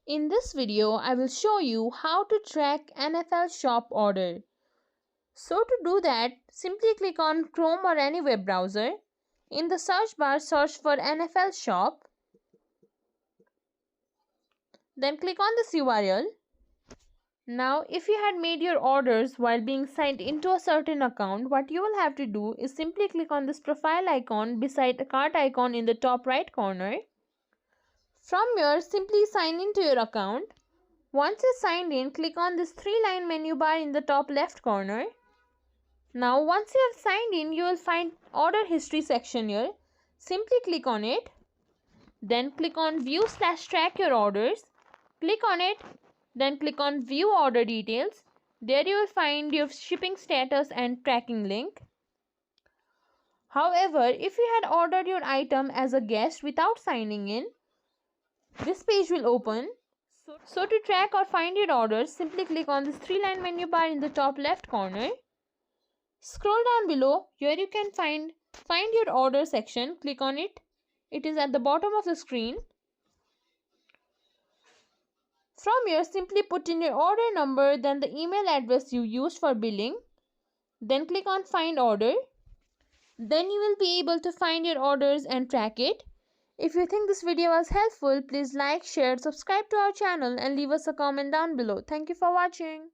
In this video, I will show you how to track NFL shop order. So to do that, simply click on Chrome or any web browser. In the search bar, search for NFL shop. Then click on this URL. Now, if you had made your orders while being signed into a certain account, what you will have to do is simply click on this profile icon beside the cart icon in the top right corner. From here, simply sign into your account. Once you signed in, click on this 3-line menu bar in the top left corner. Now, once you have signed in, you will find order history section here. Simply click on it. Then click on view/track your orders. Click on it. Then click on view order details. There you will find your shipping status and tracking link. However, if you had ordered your item as a guest without signing in, this page will open. So to track or find your orders, simply click on this 3-line menu bar in the top left corner. Scroll down below. Here you can find your order section. Click on it. It is at the bottom of the screen. From here, simply put in your order number, then the email address you used for billing. Then click on find order. Then you will be able to find your orders and track it. If you think this video was helpful, please like, share, subscribe to our channel and leave us a comment down below. Thank you for watching.